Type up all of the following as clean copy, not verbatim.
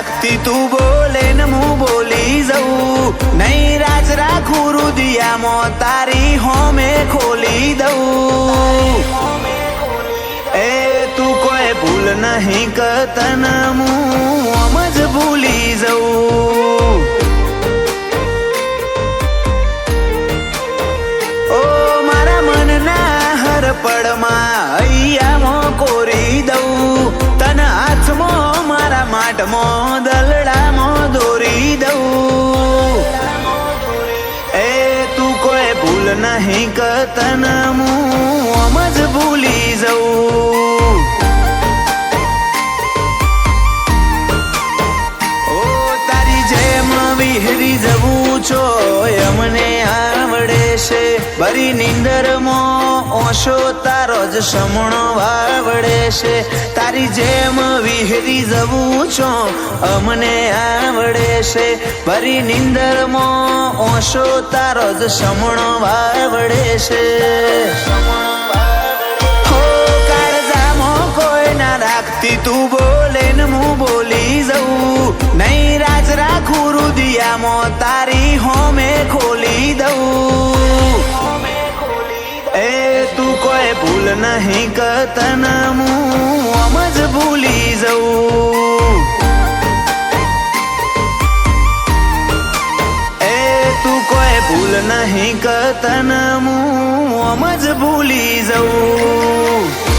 રાખતી તું બોલે ને હું બોલી જઉં નહીં રાજ રાખું રુદિયામાં તારી હોમે ખોલી દઉં એ તું કોઈ ભૂલ નહીં કરતન હું આમ જ ભૂલી જઉં ઓ મારા મનના હરપડમાં હૈયામાં કોરી દઉં તન હાથમાં મારા માટમાં દલડામાં દોરી દઉં એ તું કોઈ ભૂલ નહીં કરતન હું આમ જ ભૂલી જઉં ઓ તારી જેમ વિહરી જવું છો અમને આવડે છે બરી નીંદરમાં ઓશો તારો જ સમણો વાવડે છે તારી જેમ વિહરી જવું છો અમને આવડે છે બરી નીંદરમાં ઓશો તારો જ સમણો વાવડે છે હો કાળજામાં કોઈ ના રાખતી તું બોલે ને હું બોલી જઉં નહીં રાજ રાખું રુદિયામાં તારી હોમે ખોલી દઉં એ તું કોઈ ભૂલ નહીં કરતન હું આમ જ ભૂલી જઉં એ તું કોઈ ભૂલ નહીં કરતન હું આમ જ ભૂલી જઉં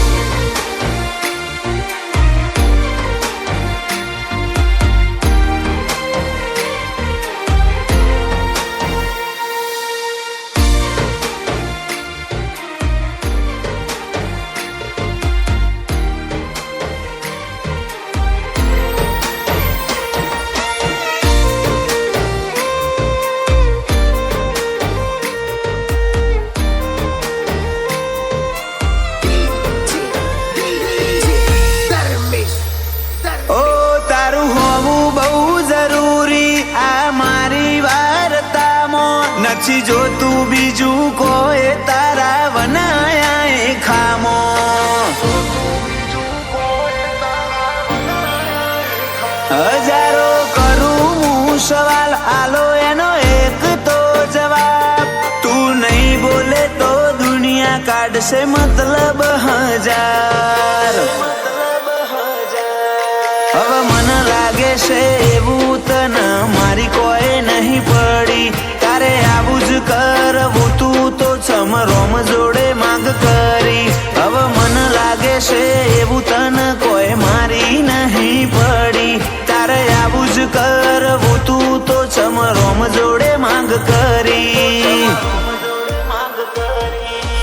નથી જોતું બીજું કોઈ તારા વનાયા ખામો હજારો કરું હું સવાલ આલો એનો એક તો જવાબ તું નહીં બોલે તો દુનિયા કાઢશે મતલબ હજાર હવે મને લાગે છે એવું તને મારી કોઈ નહીં પડી તારે આવું જ કરવું તું તો છમરોમ જોડે માંગ કરી હવે મને લાગે છે એવું તને કોઈ મારી નહીં પડી તારે આવું જ કરવું તું તો છમરોમ જોડે માંગ કરી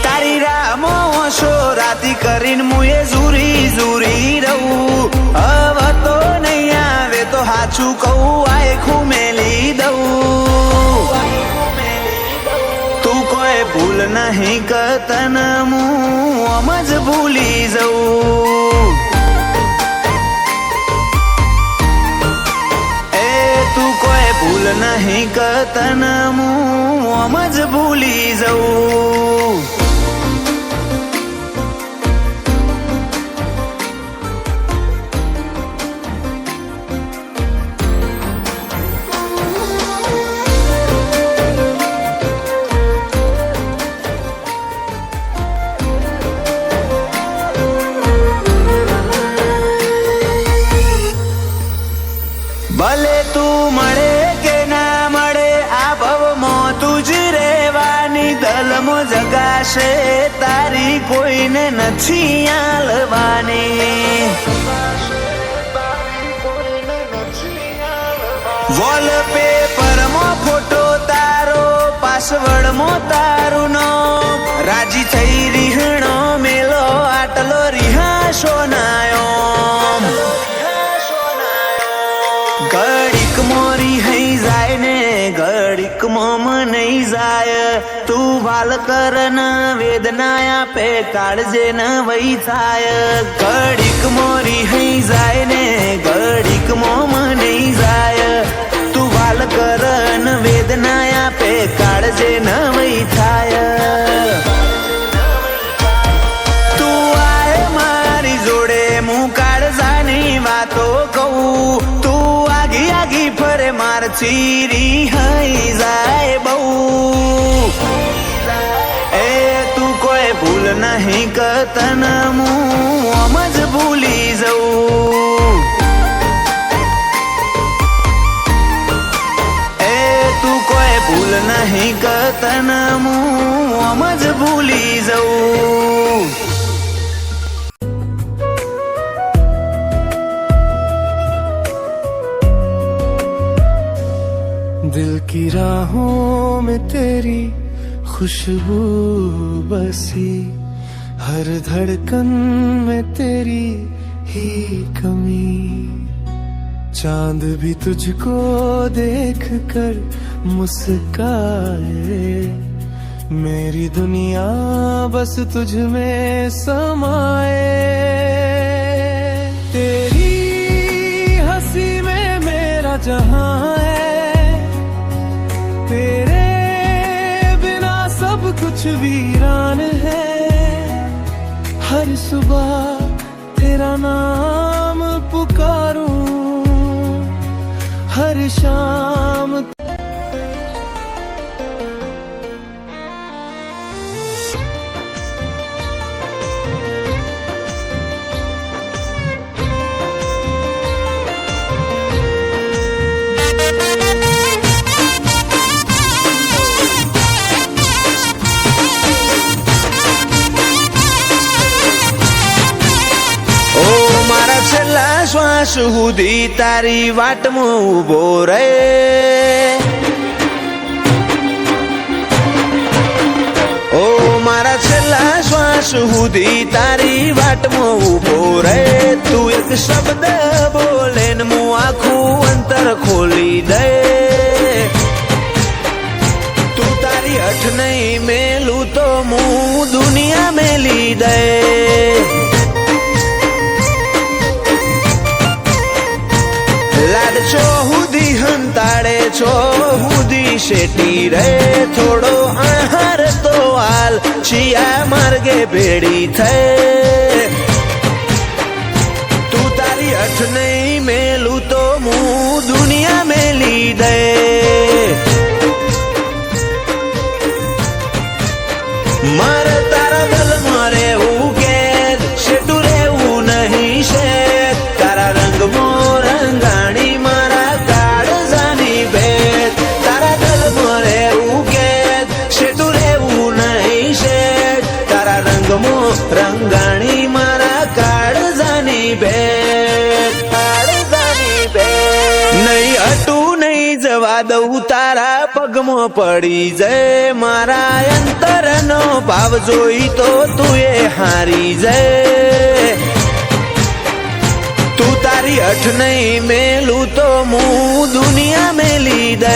તારી રામો શો રાતી કરીને મુએ ઝૂરી ઝૂરી રહું હવે તો નહીં આવે તો હાચું કહું આખું મેલી દઉં તું કોઈ ભૂલ નહીં કરતન હું આમ જ ભૂલી જઉં એ તું કોઈ ભૂલ નહીં કરતન હું આમ જ ભૂલી જઉં ભલે તું મળે કે ના મળે આ ભવમાં તું જ રહેવાની દલમાં જગાશે તારી કોઈને નથી આલવાની વોલપેપરમાં ફોટો તારો પાસવર્ડમાં તારું નામ રાજી થઈ રીહણો મેલો આટલો રિહાશો નાયો ઘડીક મોરી હઈ જાય ને ઘડીક મોમ નહીં જાય તું વાલ કરન વેદના આપે કાળજે ન વહી થાય ઘડીક મોરી હઈ જાય ને ઘડીક મોમ નહીં જાય તું વાલ કરન વેદના આપે કાળજે ન વહી થાય તું આય મારી જોડે હું કાળજાની વાતો કહું તું ચીરી હઈ જાય બહુ એ તું કોઈ ભૂલ નહીં કરતન હું આમ જ ભૂલી જઉં એ તું કોઈ ભૂલ નહીં કરતન હું આમ જ ભૂલી જઉં दिल की राहों में तेरी खुशबू बसी हर धड़कन में तेरी ही कमी चांद भी तुझको देख कर मुस्काए मेरी दुनिया बस तुझ में समाए तेरी हंसी में मेरा जहां तेरे बिना सब कुछ वीरान है हर सुबह तेरा नाम पुकारूं हर शाम શ્વાસ સુધી તારી વાટમાં ઉભો રહે ઓ મારા છેલ્લા શ્વાસ સુધી તારી વાટમાં ઉભો રહે તું એક શબ્દ બોલે ને હું આખું અંતર ખોલી દે તું તારી હઠ નહીં મેલું તો હું દુનિયા મેલી દે લાડ છો હુદી હંતાડે છો હુદી શેટી રે થોડો આહાર તો હાલ શિયા માર્ગે ભેડી થઈ તું તારી હઠ નહીં મેલું તો હું દુનિયા મેલી દે મારે તારા દલમાં રહેવું કે શેટું રહેવું નહીં છે તારા રંગમાં રંગાણી મારા કાળજાની ભેદ તારા દલમાં રહેવું કે શેટું રહેવું નહીં છે તારા રંગમાં રંગાણી મારા કાળજાની ભેદ નહીં હટું નહીં જવા દઉં તારા પગમાં પડી જાય મારા અંતરનો ભાવ જોઈ તો તું એ હારી જાય તું તારી હઠ નહીં મેલું તો હું દુનિયા મેલી દે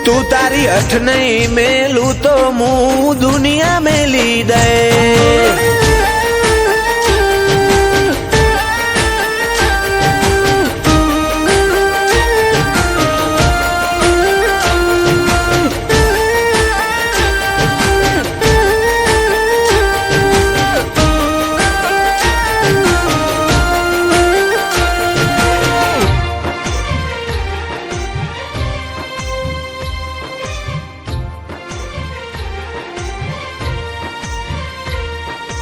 તું તારી હઠ નહીં મેલું તો હું દુનિયા મેલી દે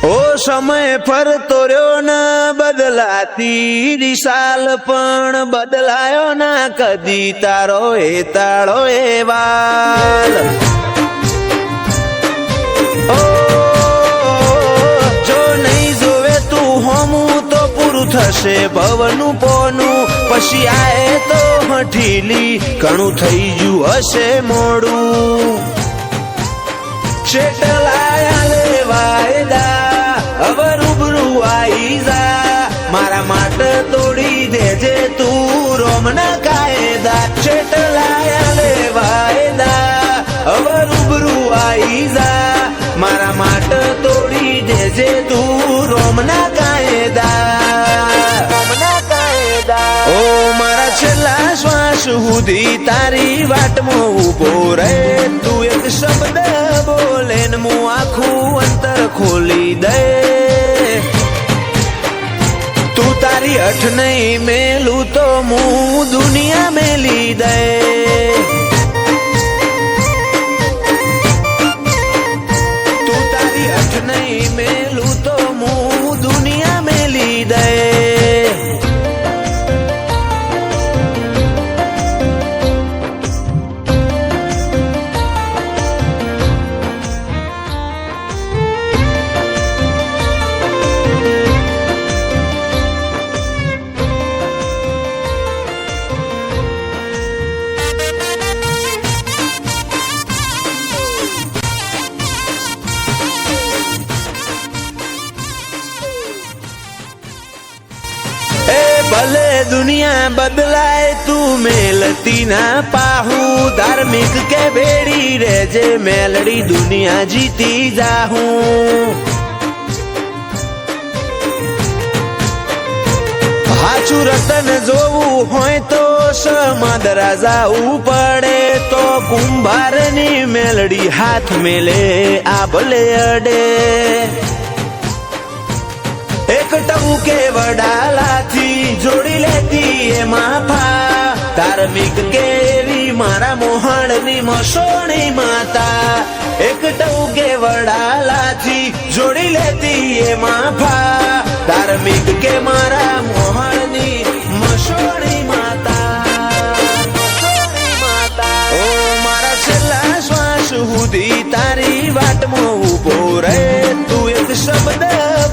ઓ સમય ફરતો રહ્યો ના બદલાતી દિશાલ પણ બદલાયો ના કદી તારો એ તાળો એ વાલ ઓ જો નહીં જોવે તું હોમું તો પૂરું થશે ભવનું પોનું પછી આએ તો હઠીલી ઘણું થઈ ગયું હશે મોડું શેટલાયા લે વાયદા હવે રૂબરૂ આઈ જા મારા માટે તોડી દેજે તું રોમના કાયદા શેટલાયા લે વાયદા હવે રૂબરૂ આઈ જા મારા માટે તોડી દેજે તું રોમના કાયદા ઓ મારા છેલ્લા શ્વાસ સુધી તારી વાટમાં ઉભો રહે તું એક શબ્દ બોલે ને હું આખું અંતર ખોલી દે તું તારી તારી અઠ નહીં મેલું તો હું દુનિયા મેલી દે તું તારી અઠ નહીં મેલું તો હું દુનિયા મેલી દે ભલે દુનિયા બદલાય તું મેલતી ના પાહુ ધાર્મિક કે ભેડી રેજે મેલડી દુનિયા જીતી જાહું હાચું રતન જોવું હોય તો સમાદરા જાવું પડે તો કુંભારની મેલડી હાથ મેલે આ ભલે અડે એક ટહુકે વડાલાથી જોડી લેતી એ માફા ધાર્મિક કેવી મારા મોહણની મસોણી માતા એક ટહુકે વડાલાથી જોડી લેતી એ માફા ધાર્મિક કે મારા મોહણની મસોણી માતા ઓ મારા છેલ્લા શ્વાસ સુધી તારી વાટમાં ઉભો રહે તું એક શબ્દ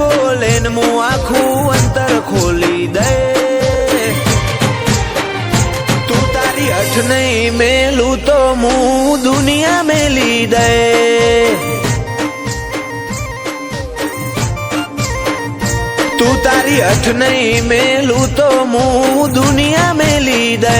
બોલે ને હું આખું અંતર ખોલી દે તું તારી અઠ નહીં મેલું તો હું દુનિયા મેલી દે તું તારી અઠ નહીં મેલું તો હું દુનિયા મેલી દે